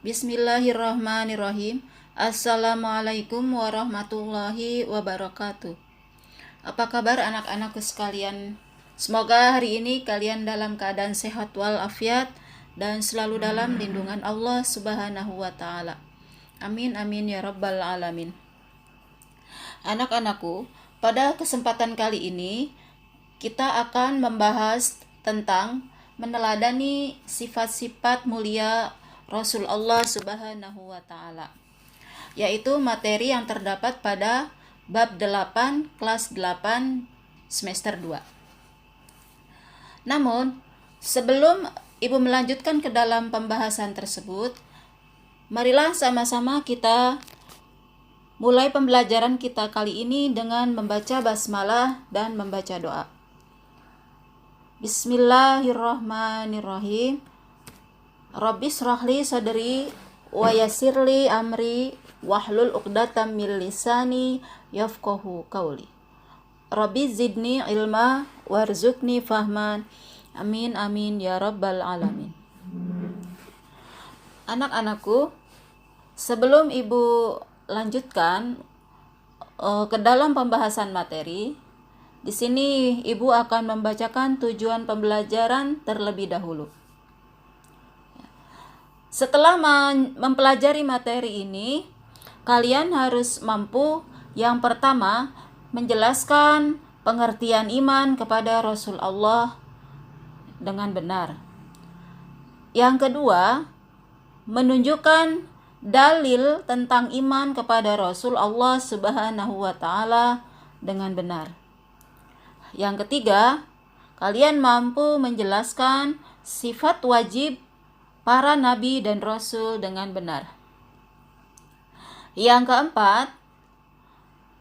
Bismillahirrahmanirrahim. Assalamualaikum warahmatullahi wabarakatuh. Apa kabar anak-anakku sekalian? Semoga hari ini kalian dalam keadaan sehat walafiat dan selalu dalam lindungan Allah Subhanahu wa taala. Amin amin ya rabbal alamin. Anak-anakku, pada kesempatan kali ini kita akan membahas tentang meneladani sifat-sifat mulia Rasul Allah Subhanahu wa taala, yaitu materi yang terdapat pada bab 8 kelas 8 semester 2. Namun, sebelum Ibu melanjutkan ke dalam pembahasan tersebut, marilah sama-sama kita mulai pembelajaran kita kali ini dengan membaca basmalah dan membaca doa. Bismillahirrahmanirrahim. Rabbis shrahli sadri wa yassirli amri wahlul 'uqdatam min lisani yafqahu qawli. Rabbi zidni ilma warzuqni fahman. Amin amin ya rabbal alamin. Anak-anakku, sebelum Ibu lanjutkan ke dalam pembahasan materi, di sini Ibu akan membacakan tujuan pembelajaran terlebih dahulu. Setelah mempelajari materi ini, kalian harus mampu yang pertama menjelaskan pengertian iman kepada Rasul Allah dengan benar. Yang kedua, menunjukkan dalil tentang iman kepada Rasul Allah Subhanahu wa taala dengan benar. Yang ketiga, kalian mampu menjelaskan sifat wajib para nabi dan rasul dengan benar. Yang keempat,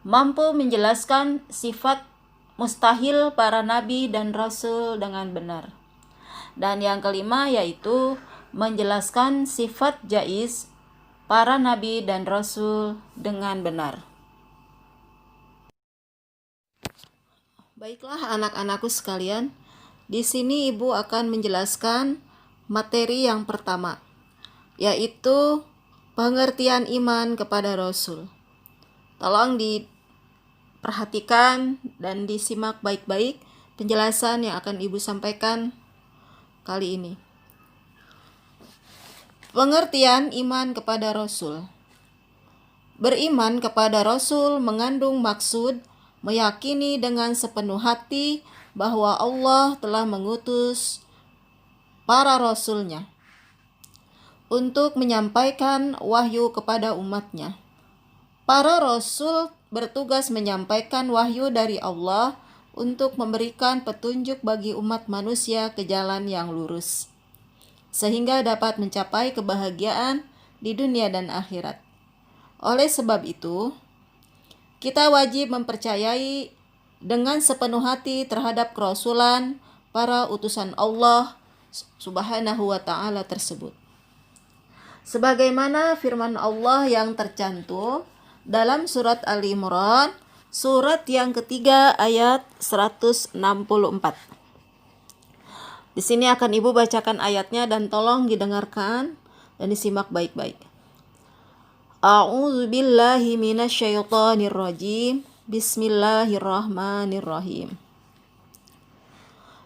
mampu menjelaskan sifat mustahil para nabi dan rasul dengan benar. Dan yang kelima yaitu menjelaskan sifat jaiz para nabi dan rasul dengan benar. Baiklah anak-anakku sekalian, di sini Ibu akan menjelaskan materi yang pertama, yaitu pengertian iman kepada Rasul. Tolong diperhatikan dan disimak baik-baik penjelasan yang akan Ibu sampaikan kali ini. Pengertian iman kepada Rasul. Beriman kepada Rasul mengandung maksud meyakini dengan sepenuh hati bahwa Allah telah mengutus para rasulnya untuk menyampaikan wahyu kepada umatnya. Para rasul bertugas menyampaikan wahyu dari Allah untuk memberikan petunjuk bagi umat manusia ke jalan yang lurus, sehingga dapat mencapai kebahagiaan di dunia dan akhirat. Oleh sebab itu, kita wajib mempercayai dengan sepenuh hati terhadap kerasulan para utusan Allah Subhanahu wa ta'ala tersebut. Sebagaimana firman Allah yang tercantum dalam surat Ali Imran, surat yang ketiga ayat 164. Di sini akan Ibu bacakan ayatnya dan tolong didengarkan dan disimak baik-baik. A'udzu billahi minasyaitonir rajim. Bismillahirrahmanirrahim.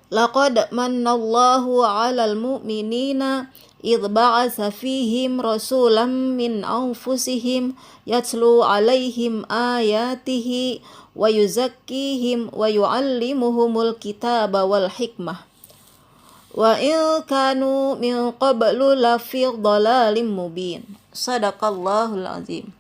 Laqad mannallahu 'alal mu'minina idh ba'atsa fihim rasulan min anfusihim yatlu 'alaihim ayatihi wa yuzakkihim wa yu'allimuhumul kitaba wal hikmah wa in kanu min qablu lafi dhalalim mubin. Shadaqallahul azim.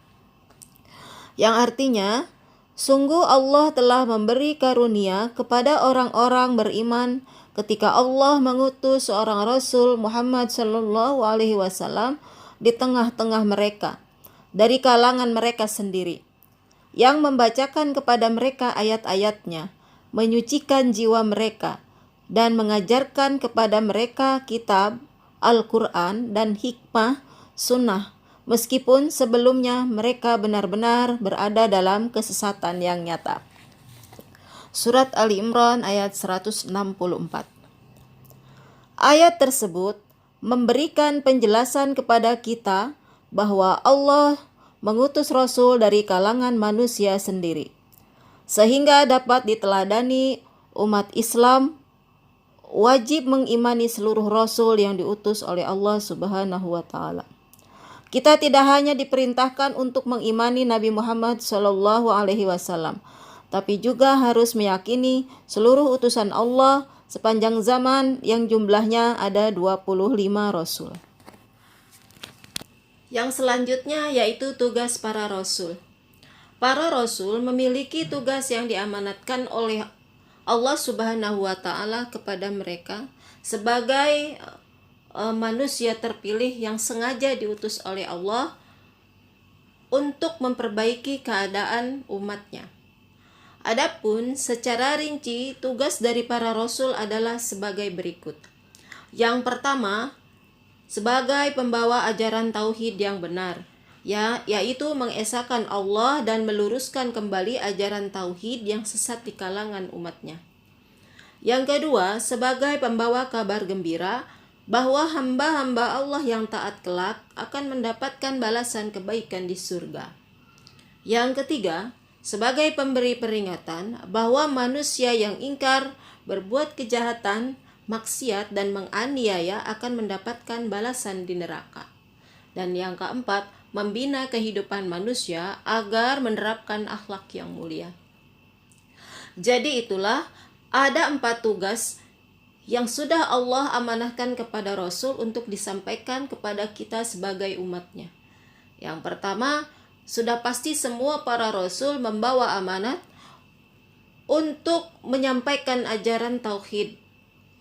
Yang artinya, sungguh Allah telah memberi karunia kepada orang-orang beriman ketika Allah mengutus seorang Rasul Muhammad sallallahu alaihi wasallam di tengah-tengah mereka dari kalangan mereka sendiri, yang membacakan kepada mereka ayat-ayatnya, menyucikan jiwa mereka, dan mengajarkan kepada mereka kitab, Al-Quran, dan hikmah, sunnah, meskipun sebelumnya mereka benar-benar berada dalam kesesatan yang nyata. Surat Ali Imran ayat 164. Ayat tersebut memberikan penjelasan kepada kita bahwa Allah mengutus Rasul dari kalangan manusia sendiri, sehingga dapat diteladani umat Islam wajib mengimani seluruh Rasul yang diutus oleh Allah Subhanahu wa Ta'ala. Kita tidak hanya diperintahkan untuk mengimani Nabi Muhammad Shallallahu Alaihi Wasallam, tapi juga harus meyakini seluruh utusan Allah sepanjang zaman yang jumlahnya ada 25 Rasul. Yang selanjutnya yaitu tugas para Rasul. Para Rasul memiliki tugas yang diamanatkan oleh Allah Subhanahu wa Ta'ala kepada mereka sebagai manusia terpilih yang sengaja diutus oleh Allah untuk memperbaiki keadaan umatnya. Adapun secara rinci tugas dari para rasul adalah sebagai berikut. Yang pertama, sebagai pembawa ajaran tauhid yang benar, yaitu mengesahkan Allah dan meluruskan kembali ajaran tauhid yang sesat di kalangan umatnya. Yang kedua, sebagai pembawa kabar gembira bahwa hamba-hamba Allah yang taat kelak akan mendapatkan balasan kebaikan di surga. Yang ketiga, sebagai pemberi peringatan bahwa manusia yang ingkar, berbuat kejahatan, maksiat, dan menganiaya akan mendapatkan balasan di neraka. Dan yang keempat, membina kehidupan manusia agar menerapkan akhlak yang mulia. Jadi itulah ada 4 tugas yang sudah Allah amanahkan kepada Rasul untuk disampaikan kepada kita sebagai umatnya. Yang pertama, sudah pasti semua para Rasul membawa amanat untuk menyampaikan ajaran tauhid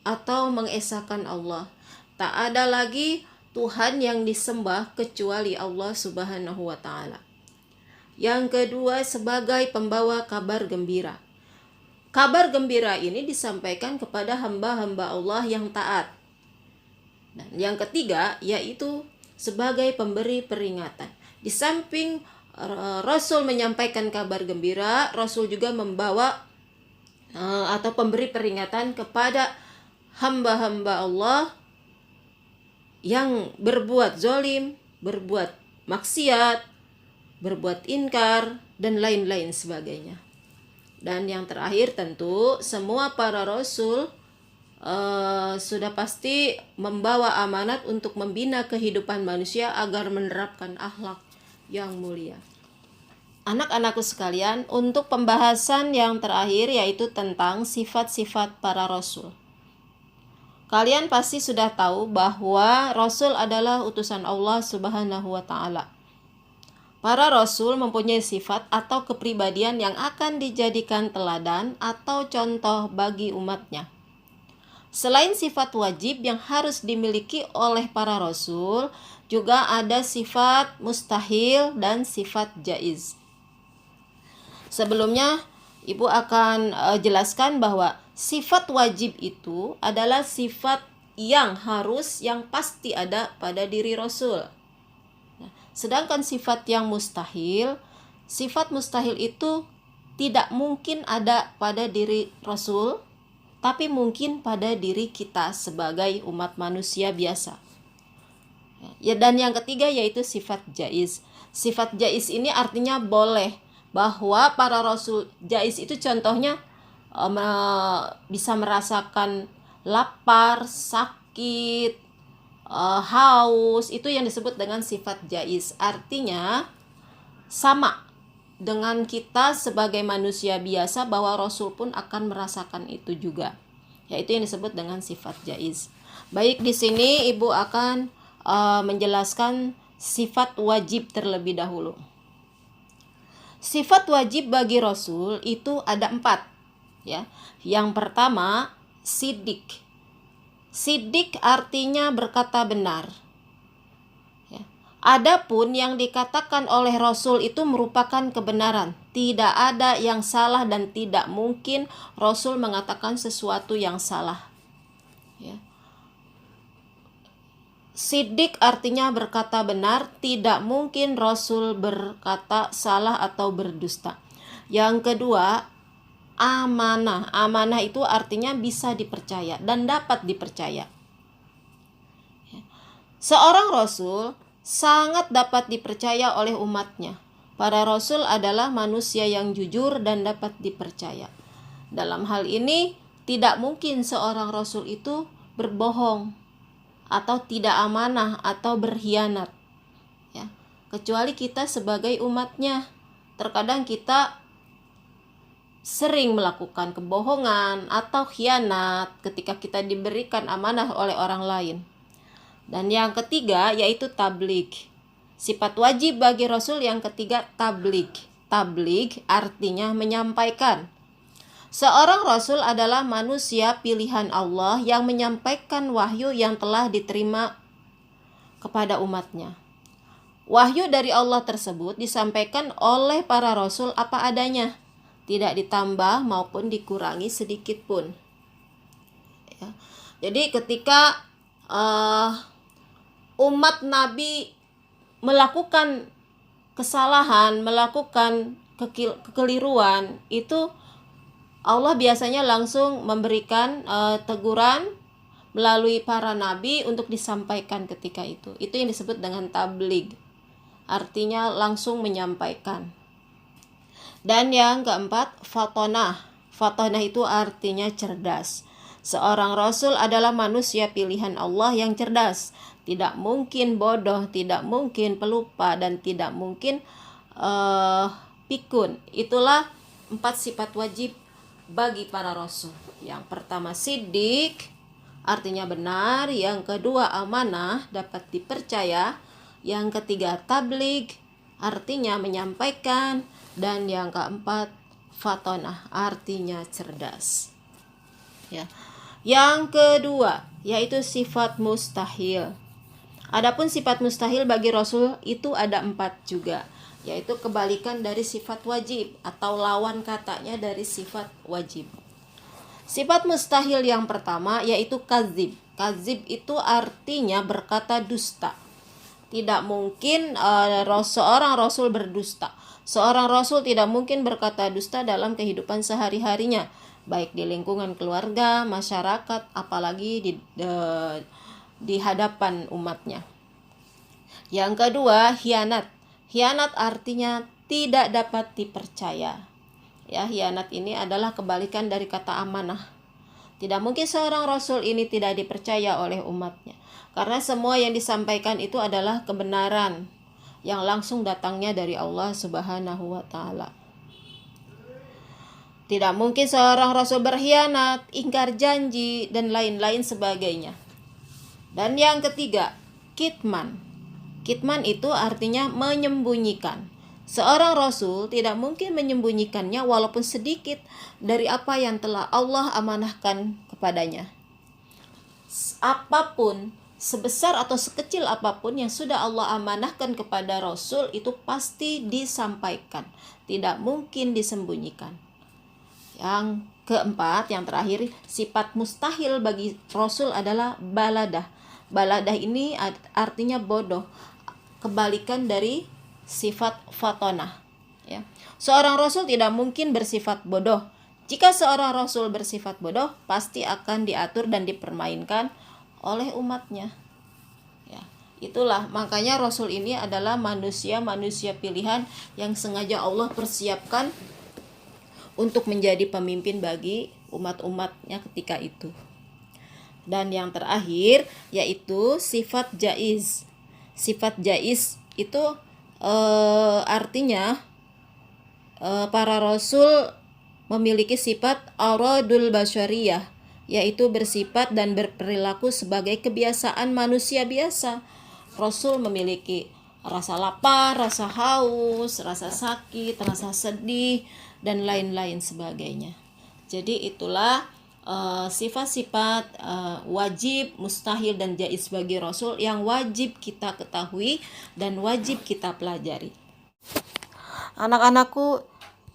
atau mengesahkan Allah. Tak ada lagi Tuhan yang disembah kecuali Allah Subhanahu wa Ta'ala. Yang kedua, sebagai pembawa kabar gembira. Kabar gembira ini disampaikan kepada hamba-hamba Allah yang taat. Dan yang ketiga yaitu sebagai pemberi peringatan. Di samping Rasul menyampaikan kabar gembira, Rasul juga membawa atau pemberi peringatan kepada hamba-hamba Allah yang berbuat zalim, berbuat maksiat, berbuat inkar, dan lain-lain sebagainya. Dan yang terakhir tentu semua para rasul sudah pasti membawa amanat untuk membina kehidupan manusia agar menerapkan akhlak yang mulia. Anak-anakku sekalian, untuk pembahasan yang terakhir yaitu tentang sifat-sifat para rasul. Kalian pasti sudah tahu bahwa rasul adalah utusan Allah Subhanahu wa Ta'ala. Para rasul mempunyai sifat atau kepribadian yang akan dijadikan teladan atau contoh bagi umatnya. Selain sifat wajib yang harus dimiliki oleh para rasul, juga ada sifat mustahil dan sifat jaiz. Sebelumnya, Ibu akan jelaskan bahwa sifat wajib itu adalah sifat yang harus, yang pasti ada pada diri rasul. Sedangkan sifat yang mustahil, sifat mustahil itu tidak mungkin ada pada diri Rasul, tapi mungkin pada diri kita sebagai umat manusia biasa. Ya, dan yang ketiga yaitu sifat jaiz. Sifat jaiz ini artinya boleh, bahwa para Rasul jaiz itu contohnya bisa merasakan lapar, sakit, haus, itu yang disebut dengan sifat jaiz. Artinya sama dengan kita sebagai manusia biasa, bahwa Rasul pun akan merasakan itu juga, yaitu yang disebut dengan sifat jaiz. Baik, di sini Ibu akan menjelaskan sifat wajib terlebih dahulu. Sifat wajib bagi Rasul itu ada 4, ya. Yang pertama, sidik. Sidik artinya berkata benar. Ya. Adapun yang dikatakan oleh Rasul itu merupakan kebenaran. Tidak ada yang salah dan tidak mungkin Rasul mengatakan sesuatu yang salah. Ya. Sidik artinya berkata benar. Tidak mungkin Rasul berkata salah atau berdusta. Yang kedua, amanah. Amanah itu artinya bisa dipercaya dan dapat dipercaya. Seorang rasul sangat dapat dipercaya oleh umatnya. Para rasul adalah manusia yang jujur dan dapat dipercaya. Dalam hal ini, tidak mungkin seorang rasul itu berbohong atau tidak amanah atau berkhianat, ya. Kecuali kita sebagai umatnya. Terkadang kita sering melakukan kebohongan atau khianat ketika kita diberikan amanah oleh orang lain. Dan yang ketiga yaitu tabligh. Sifat wajib bagi Rasul yang ketiga tabligh. Tabligh artinya menyampaikan. Seorang Rasul adalah manusia pilihan Allah yang menyampaikan wahyu yang telah diterima kepada umatnya. Wahyu dari Allah tersebut disampaikan oleh para Rasul apa adanya, tidak ditambah maupun dikurangi sedikit pun, ya. Jadi ketika umat Nabi melakukan kesalahan, melakukan kekeliruan, itu Allah biasanya langsung memberikan teguran melalui para nabi untuk disampaikan ketika itu. Itu yang disebut dengan tabligh. Artinya langsung menyampaikan. Dan yang keempat, fatonah. Fatonah itu artinya cerdas. Seorang rasul adalah manusia pilihan Allah yang cerdas. Tidak mungkin bodoh, tidak mungkin pelupa, dan tidak mungkin pikun. Itulah 4 sifat wajib bagi para rasul. Yang pertama siddiq, artinya benar. Yang kedua amanah, dapat dipercaya. Yang ketiga tabligh, artinya menyampaikan. Dan yang keempat fatonah, artinya cerdas, ya. Yang kedua yaitu sifat mustahil. Adapun sifat mustahil bagi Rasul itu ada 4 juga, yaitu kebalikan dari sifat wajib atau lawan katanya dari sifat wajib. Sifat mustahil yang pertama yaitu kadzib. Kadzib itu artinya berkata dusta. Tidak mungkin seorang Rasul berdusta. Seorang Rasul tidak mungkin berkata dusta dalam kehidupan sehari-harinya, baik di lingkungan keluarga, masyarakat, apalagi di hadapan umatnya. Yang kedua, khianat. Khianat artinya tidak dapat dipercaya. Ya, khianat ini adalah kebalikan dari kata amanah. Tidak mungkin seorang Rasul ini tidak dipercaya oleh umatnya, karena semua yang disampaikan itu adalah kebenaran yang langsung datangnya dari Allah Subhanahu wa Ta'ala. Tidak mungkin seorang Rasul berkhianat, ingkar janji, dan lain-lain sebagainya. Dan yang ketiga, kitman. Kitman itu artinya menyembunyikan. Seorang Rasul tidak mungkin menyembunyikannya walaupun sedikit dari apa yang telah Allah amanahkan kepadanya. Apapun, sebesar atau sekecil apapun yang sudah Allah amanahkan kepada Rasul itu pasti disampaikan, tidak mungkin disembunyikan. Yang keempat, yang terakhir, sifat mustahil bagi Rasul adalah baladah. Baladah ini artinya bodoh, kebalikan dari sifat fatonah, ya. Seorang Rasul tidak mungkin bersifat bodoh. Jika seorang Rasul bersifat bodoh, pasti akan diatur dan dipermainkan oleh umatnya, ya. Itulah makanya Rasul ini adalah manusia pilihan yang sengaja Allah persiapkan untuk menjadi pemimpin bagi umat-umatnya ketika itu. Dan yang terakhir yaitu sifat jaiz. Sifat jaiz itu artinya para Rasul memiliki sifat aradul basyariyah, yaitu bersifat dan berperilaku sebagai kebiasaan manusia biasa. Rasul memiliki rasa lapar, rasa haus, rasa sakit, rasa sedih, dan lain-lain sebagainya. Jadi itulah sifat-sifat wajib, mustahil, dan jaiz bagi Rasul yang wajib kita ketahui dan wajib kita pelajari. Anak-anakku,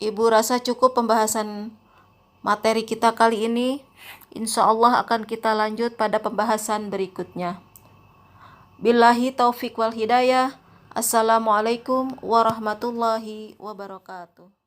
Ibu rasa cukup pembahasan materi kita kali ini. Insya Allah akan kita lanjut pada pembahasan berikutnya. Billahi taufik wal hidayah. Assalamualaikum warahmatullahi wabarakatuh.